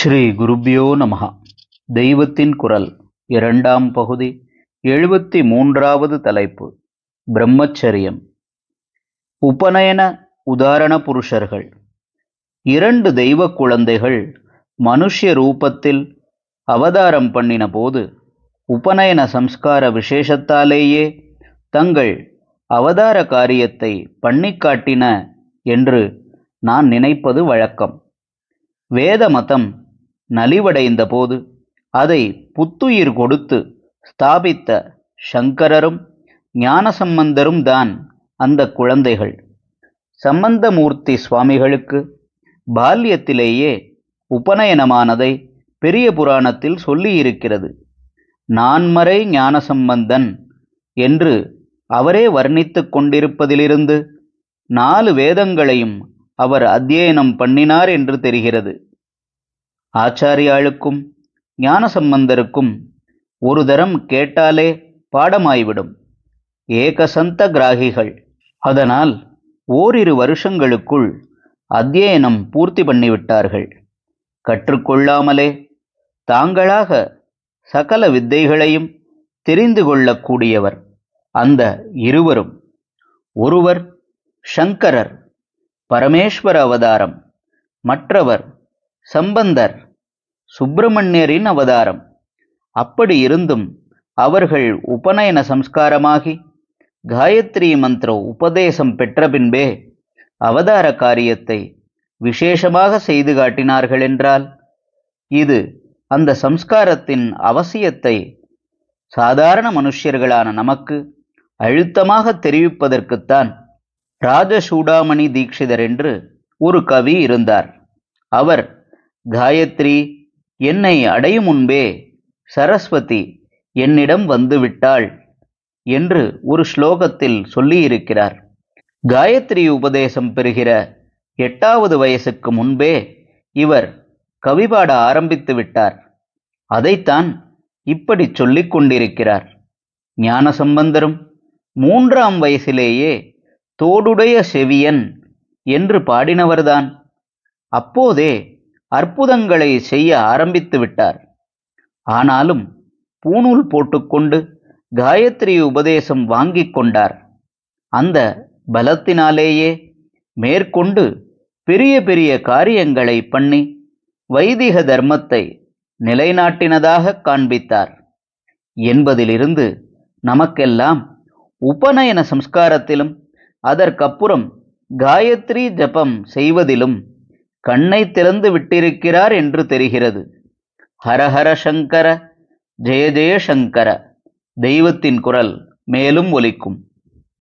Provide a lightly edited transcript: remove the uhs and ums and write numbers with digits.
ஸ்ரீ குருப்யோ நமஹ. தெய்வத்தின் குரல் இரண்டாம் பகுதி 73வது தலைப்பு பிரம்மச்சரியம். உபநயன உதாரண புருஷர்கள். 2 தெய்வ குழந்தைகள் மனுஷ்ய ரூபத்தில் அவதாரம் பண்ணின போது உபநயன சம்ஸ்கார விசேஷத்தாலேயே தங்கள் அவதார காரியத்தை பண்ணிக்காட்டின என்று நான் நினைப்பது வழக்கம். வேத மதம் நலிவடைந்த போது அதை புத்துயிர் கொடுத்து ஸ்தாபித்த சங்கரரும் ஞானசம்பந்தரும் தான் அந்த குழந்தைகள். சம்பந்தமூர்த்தி சுவாமிகளுக்கு பால்யத்திலேயே உபநயனமானதை பெரிய புராணத்தில் சொல்லியிருக்கிறது. நான்மறை ஞானசம்பந்தன் என்று அவரே வர்ணித்து கொண்டிருப்பதிலிருந்து 4 வேதங்களையும் அவர் அத்தியனம் பண்ணினார் என்று தெரிகிறது. ஆச்சாரியாளுக்கும் ஞானசம்பந்தருக்கும் ஒரு தரம் கேட்டாலே பாடமாய்விடும். ஏகசந்த கிராகிகள். அதனால் ஓரிரு வருஷங்களுக்குள் அத்தியனம் பூர்த்தி பண்ணிவிட்டார்கள். கற்றுக்கொள்ளாமலே தாங்களாக சகல வித்தைகளையும் தெரிந்து கொள்ளக்கூடியவர் அந்த இருவரும். ஒருவர் சங்கரர், பரமேஸ்வர அவதாரம். மற்றவர் சம்பந்தர், சுப்பிரமணியரின் அவதாரம். அப்படி இருந்தும் அவர்கள் உபநயன சம்ஸ்காரமாகி காயத்ரி மந்திர உபதேசம் பெற்ற பின்பே அவதார காரியத்தை விசேஷமாக செய்து காட்டினார்கள் என்றால் இது அந்த சம்ஸ்காரத்தின் அவசியத்தை சாதாரண மனுஷ்யர்களான நமக்கு அழுத்தமாக தெரிவிப்பதற்குத்தான். ராஜசூடாமணி தீட்சிதர் என்று ஒரு கவி இருந்தார். அவர் காயத்ரி என்னை அடையும் முன்பே சரஸ்வதி என்னிடம் வந்துவிட்டாள் என்று ஒரு ஸ்லோகத்தில் சொல்லியிருக்கிறார். காயத்ரி உபதேசம் பெறுகிற 8வது வயசுக்கு முன்பே இவர் கவிபாட ஆரம்பித்து விட்டார். அதைத்தான் இப்படி சொல்லிக் கொண்டிருக்கிறார். ஞானசம்பந்தரும் 3ஆம் வயசிலேயே தோடுடைய செவியன் என்று பாடினவர்தான். அப்போதே அற்புதங்களை செய்ய ஆரம்பித்து விட்டார். ஆனாலும் பூணூல் போட்டுக்கொண்டு காயத்ரி உபதேசம் வாங்கிக் கொண்டார். அந்த பலத்தினாலேயே மேற்கொண்டு பெரிய பெரிய காரியங்களை பண்ணி வைதிக தர்மத்தை நிலைநாட்டினதாக காண்பித்தார் என்பதிலிருந்து நமக்கெல்லாம் உபநயன சம்ஸ்காரத்திலும் அதற்கப்புறம் காயத்ரி ஜபம் செய்வதிலும் கண்ணை திறந்து விட்டிருக்கிறார் என்று தெரிகிறது. ஹரஹர சங்கர, ஜெய ஜெய சங்கர. தெய்வத்தின் குரல் மேலும் ஒலிக்கும்.